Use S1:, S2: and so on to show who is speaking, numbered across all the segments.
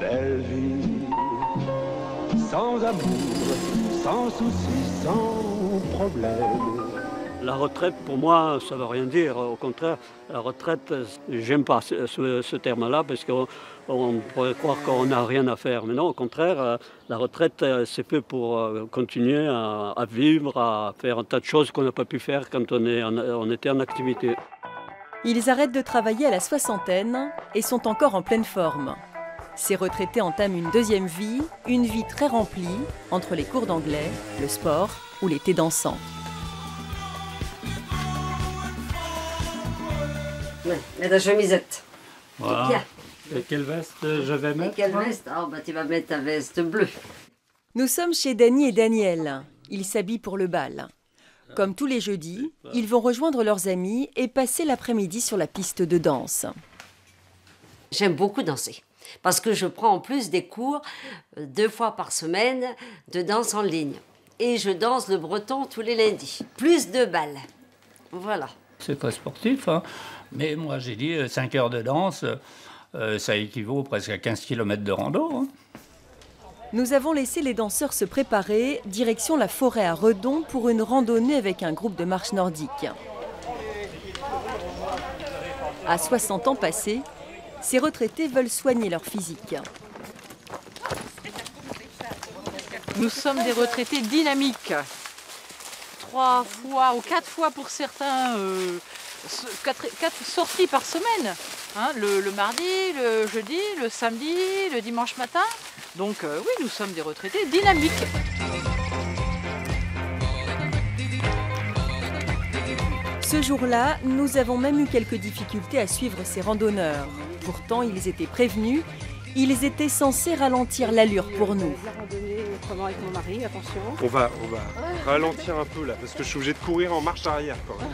S1: belle vie. Sans amour, sans soucis, sans problème.
S2: La retraite, pour moi, ça ne veut rien dire. Au contraire, la retraite, j'aime pas ce terme-là parce qu'on pourrait croire qu'on n'a rien à faire. Mais non, au contraire, la retraite, c'est fait pour continuer à vivre, à faire un tas de choses qu'on n'a pas pu faire quand on était en activité.
S3: Ils arrêtent de travailler à la soixantaine et sont encore en pleine forme. Ces retraités entament une deuxième vie, une vie très remplie, entre les cours d'anglais, le sport ou l'été dansant.
S4: Ouais, mets ta chemisette.
S2: Voilà.
S4: Bien.
S2: Et quelle veste je vais mettre?
S4: Et quelle veste? Oh, bah, tu vas mettre ta veste bleue.
S3: Nous sommes chez Dany et Daniel. Ils s'habillent pour le bal. Comme tous les jeudis, ils vont rejoindre leurs amis et passer l'après-midi sur la piste de danse.
S4: J'aime beaucoup danser. Parce que je prends en plus des cours 2 fois par semaine de danse en ligne. Et je danse le breton tous les lundis. Plus de balles. Voilà.
S5: C'est très sportif, hein. Mais moi j'ai dit 5 heures de danse, ça équivaut presque à 15 km de rando. Hein.
S3: Nous avons laissé les danseurs se préparer, direction la forêt à Redon pour une randonnée avec un groupe de marche nordique. À 60 ans passés, ces retraités veulent soigner leur physique.
S6: Nous sommes des retraités dynamiques. 3 fois ou 4 fois pour certains, 4 sorties par semaine. Hein, le mardi, le jeudi, le samedi, le dimanche matin. Donc oui, nous sommes des retraités dynamiques.
S3: Ce jour-là, nous avons même eu quelques difficultés à suivre ces randonneurs. Pourtant, ils étaient prévenus. Ils étaient censés ralentir l'allure pour nous.
S7: On va ralentir un peu là, parce que je suis obligé de courir en marche arrière quand même.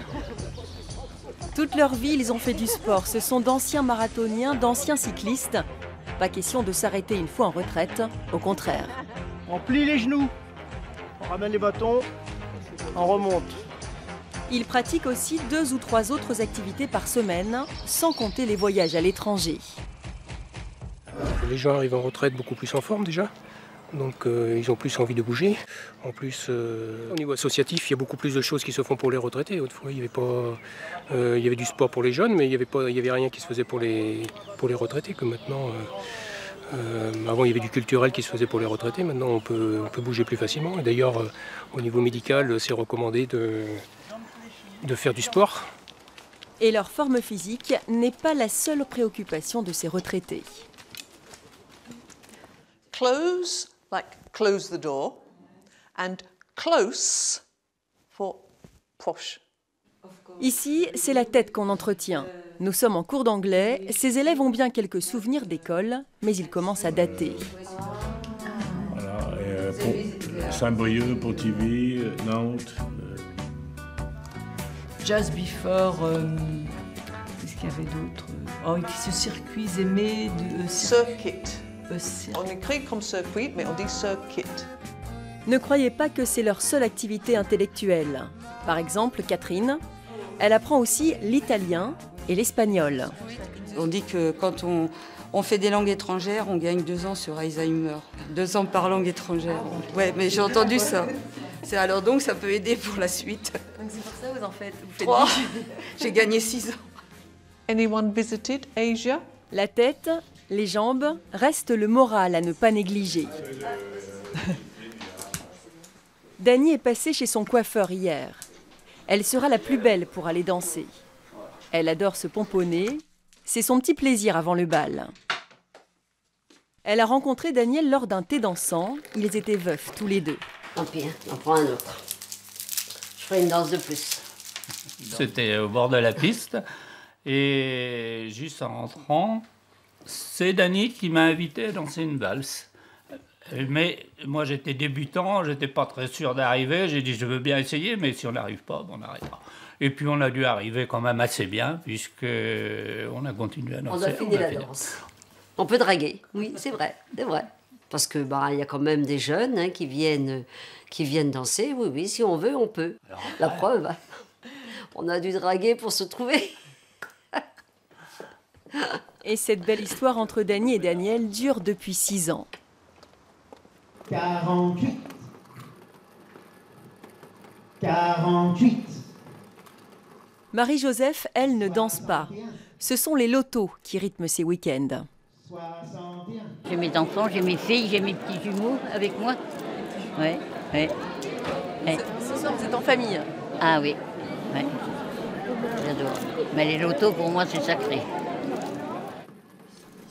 S3: Toute leur vie, ils ont fait du sport. Ce sont d'anciens marathoniens, d'anciens cyclistes. Pas question de s'arrêter une fois en retraite, au contraire.
S8: On plie les genoux, on ramène les bâtons, on remonte.
S3: Ils pratiquent aussi 2 ou 3 autres activités par semaine, sans compter les voyages à l'étranger.
S9: Les gens arrivent en retraite beaucoup plus en forme déjà, donc ils ont plus envie de bouger. En plus, au niveau associatif, il y a beaucoup plus de choses qui se font pour les retraités. Autrefois, il y avait du sport pour les jeunes, mais il y avait rien qui se faisait pour les retraités. Que maintenant, avant, il y avait du culturel qui se faisait pour les retraités. Maintenant, on peut bouger plus facilement. Et d'ailleurs, au niveau médical, c'est recommandé de faire du sport.
S3: Et leur forme physique n'est pas la seule préoccupation de ces retraités.
S10: Close, like close the door, and close for push.
S3: Ici, c'est la tête qu'on entretient. Nous sommes en cours d'anglais. Ces élèves ont bien quelques souvenirs d'école, mais ils commencent à dater.
S11: Voilà, pour Saint-Brieuc, Pontivy, Nantes.
S12: Just Before, qu'est-ce qu'il y avait d'autre? Oh, ce circuit aimé de...
S10: Circuit. On écrit comme circuit, mais on dit circuit.
S3: Ne croyez pas que c'est leur seule activité intellectuelle. Par exemple, Catherine, elle apprend aussi l'italien et l'espagnol.
S13: On dit que quand on fait des langues étrangères, on gagne 2 ans sur Alzheimer. 2 ans par langue étrangère. Ouais, mais j'ai entendu ça. Alors donc, ça peut aider pour la suite.
S3: Donc c'est pour ça que vous en faites
S13: 3. J'ai gagné 6 ans.
S10: Anyone visited Asia?
S3: La tête, les jambes, reste le moral à ne pas négliger. Dany est passée chez son coiffeur hier. Elle sera la plus belle pour aller danser. Elle adore se pomponner. C'est son petit plaisir avant le bal. Elle a rencontré Daniel lors d'un thé dansant. Ils étaient veufs tous les deux.
S4: Tant pis, hein, on prend un autre. Je ferai une danse de plus.
S5: C'était au bord de la piste. Et juste en rentrant, c'est Dany qui m'a invité à danser une valse. Mais moi, j'étais débutant, j'étais pas très sûr d'arriver. J'ai dit, je veux bien essayer, mais si on n'arrive pas, on n'arrivera. Et puis, on a dû arriver quand même assez bien, puisqu'on a continué à danser.
S4: On a fini la danse. On peut draguer, oui, c'est vrai, c'est vrai. Parce que y a quand même des jeunes hein, qui viennent danser. Oui, oui, si on veut, on peut. Alors, la preuve, on a dû draguer pour se trouver.
S3: Et cette belle histoire entre Dany et Daniel dure depuis 6 ans.
S14: 48. 48.
S3: Marie-Joseph, elle, ne danse pas. Ce sont les lotos qui rythment ses week-ends.
S15: J'ai mes enfants, j'ai mes filles, j'ai mes petits jumeaux avec moi. Ouais, ouais. Ouais.
S3: Ce soir, vous êtes en famille?
S15: Ah oui, ouais. J'adore. Mais les lotos, pour moi, c'est sacré.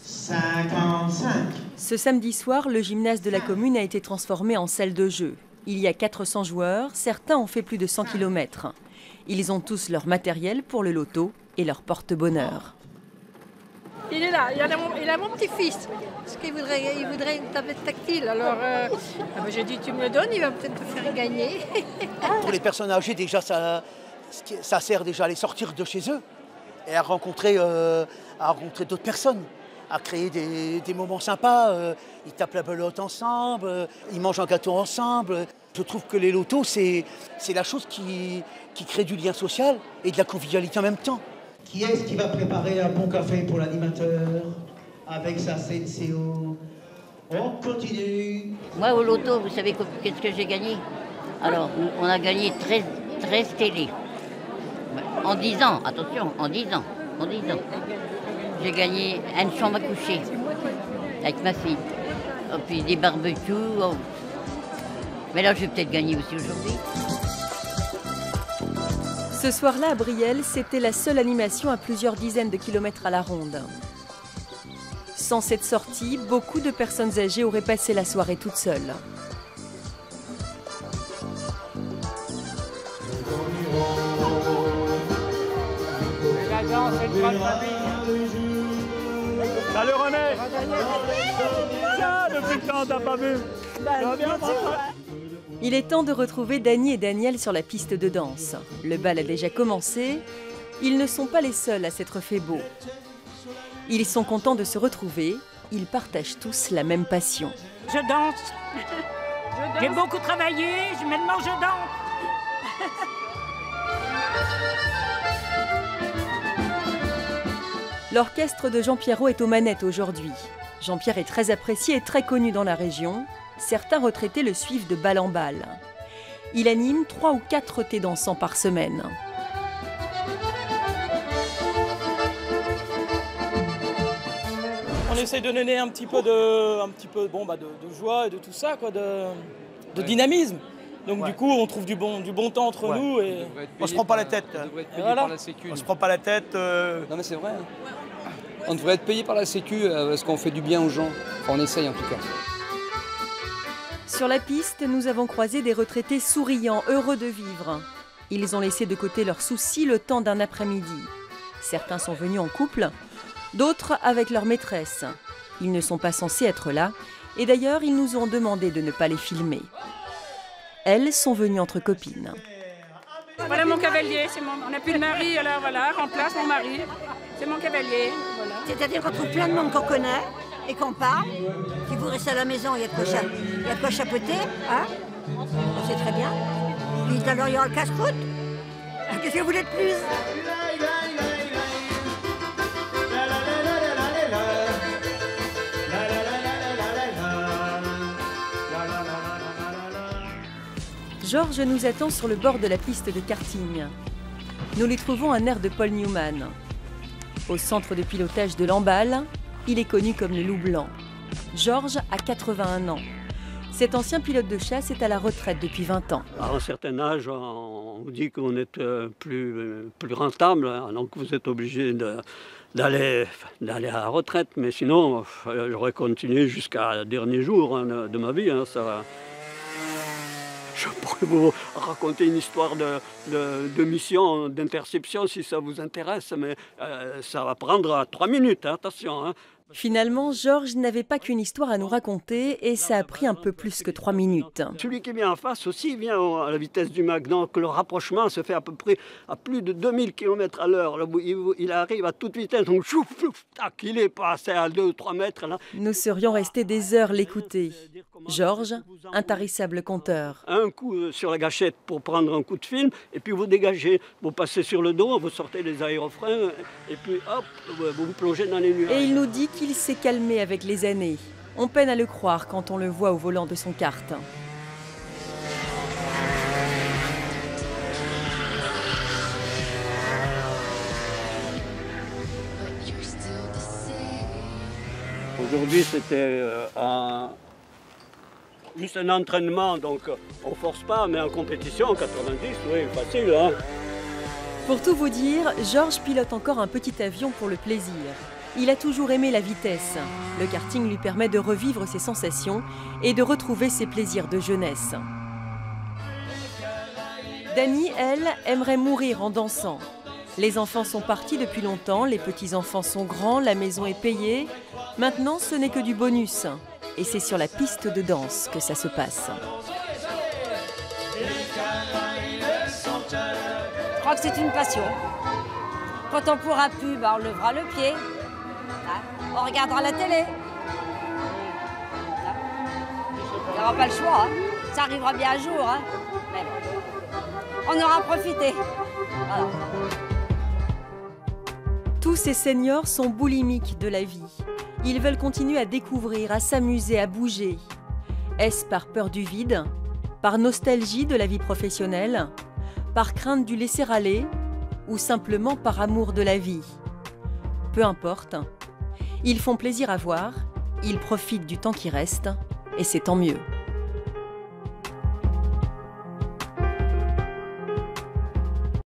S14: 55.
S3: Ce samedi soir, le gymnase de la commune a été transformé en salle de jeu. Il y a 400 joueurs, certains ont fait plus de 100 km. Ils ont tous leur matériel pour le loto et leur porte-bonheur.
S16: Il est là, il a mon petit-fils, parce qu'il voudrait une tablette tactile. Alors j'ai dit, tu me le donnes, il va peut-être te faire gagner.
S8: Pour les personnes âgées, déjà, ça sert déjà à les sortir de chez eux et à rencontrer d'autres personnes, à créer des moments sympas. Ils tapent la belote ensemble, ils mangent un gâteau ensemble. Je trouve que les lotos, c'est la chose qui crée du lien social et de la convivialité en même temps.
S14: Qui est-ce qui va préparer un bon café pour l'animateur avec sa Senseo? On continue.
S15: Moi, au loto, vous savez qu'est-ce que j'ai gagné? Alors, on a gagné 13 télés. En 10 ans, attention, en 10 ans. En 10 ans. J'ai gagné une chambre à coucher avec ma fille. Et puis des barbecues. Oh. Mais là, je vais peut-être gagner aussi aujourd'hui.
S3: Ce soir-là, à Brielle, c'était la seule animation à plusieurs dizaines de kilomètres à la ronde. Sans cette sortie, beaucoup de personnes âgées auraient passé la soirée toutes seules.
S17: La danse, c'est une grande famille.
S18: Salut René. Tiens, depuis quand t'as pas vu?
S3: Il est temps de retrouver Dany et Daniel sur la piste de danse. Le bal a déjà commencé. Ils ne sont pas les seuls à s'être fait beau. Ils sont contents de se retrouver. Ils partagent tous la même passion.
S17: Je danse. J'ai beaucoup travaillé, maintenant je danse.
S3: L'orchestre de Jean Pierrot est aux manettes aujourd'hui. Jean-Pierre est très apprécié et très connu dans la région. Certains retraités le suivent de balle en balle. Il anime 3 ou 4 thés dansants par semaine.
S19: On essaye de donner un petit peu de joie et de tout ça, quoi, de dynamisme. Donc du coup, on trouve du bon temps entre nous et
S8: on se prend pas la tête. On se prend pas la tête.
S20: Non mais c'est vrai. On devrait être payé par la Sécu parce qu'on fait du bien aux gens. Enfin, on essaye en tout cas.
S3: Sur la piste, nous avons croisé des retraités souriants, heureux de vivre. Ils ont laissé de côté leurs soucis le temps d'un après-midi. Certains sont venus en couple, d'autres avec leur maîtresse. Ils ne sont pas censés être là, et d'ailleurs, ils nous ont demandé de ne pas les filmer. Elles sont venues entre copines.
S16: Voilà mon cavalier, on n'a plus de mari, alors voilà, remplace mon mari. C'est mon cavalier. Voilà.
S21: C'est-à-dire qu'on trouve plein de monde qu'on connaît et qu'on parle. Si vous restez à la maison, il y a de quoi chapeauter. Hein, c'est très bien. Puis alors il y aura le casse-croûte. Qu'est-ce que vous voulez de plus?
S3: Georges nous attend sur le bord de la piste de karting. Nous lui trouvons un air de Paul Newman. Au centre de pilotage de l'Emballe, il est connu comme le Loup Blanc. Georges a 81 ans. Cet ancien pilote de chasse est à la retraite depuis 20 ans.
S2: À un certain âge, on vous dit qu'on est plus rentable, hein, donc vous êtes obligé d'aller à la retraite. Mais sinon, j'aurais continué jusqu'à le dernier jour de ma vie. Hein, ça. Je pourrais vous raconter une histoire de mission, d'interception si ça vous intéresse, mais ça va prendre 3 minutes, hein, attention. Hein.
S3: Finalement, Georges n'avait pas qu'une histoire à nous raconter et ça a pris un peu plus que 3 minutes.
S2: Celui qui vient en face aussi vient à la vitesse du Mach, donc le rapprochement se fait à peu près à plus de 2000 km à l'heure. Il arrive à toute vitesse, donc chouf, chouf, tac, il est passé à 2 ou 3 mètres. Là.
S3: Nous serions restés des heures l'écouter. Georges, intarissable conteur.
S2: Un coup sur la gâchette pour prendre un coup de film, et puis vous dégagez, vous passez sur le dos, vous sortez les aérofreins, et puis hop, vous vous plongez dans les nuages.
S3: Et il nous dit qu'il s'est calmé avec les années. On peine à le croire quand on le voit au volant de son kart.
S2: Aujourd'hui, c'était juste un entraînement, donc on ne force pas, mais en compétition, 90, oui, facile. Hein.
S3: Pour tout vous dire, Georges pilote encore un petit avion pour le plaisir. Il a toujours aimé la vitesse. Le karting lui permet de revivre ses sensations et de retrouver ses plaisirs de jeunesse. Dany, elle, aimerait mourir en dansant. Les enfants sont partis depuis longtemps, les petits-enfants sont grands, la maison est payée. Maintenant, ce n'est que du bonus. Et c'est sur la piste de danse que ça se passe.
S4: Je crois que c'est une passion. Quand on pourra plus, on levera le pied. On regardera la télé. Il n'y aura pas le choix. Ça arrivera bien un jour. Mais on aura profité. Voilà.
S3: Tous ces seniors sont boulimiques de la vie. Ils veulent continuer à découvrir, à s'amuser, à bouger. Est-ce par peur du vide, par nostalgie de la vie professionnelle, par crainte du laisser-aller ou simplement par amour de la vie? Peu importe, ils font plaisir à voir, ils profitent du temps qui reste et c'est tant mieux.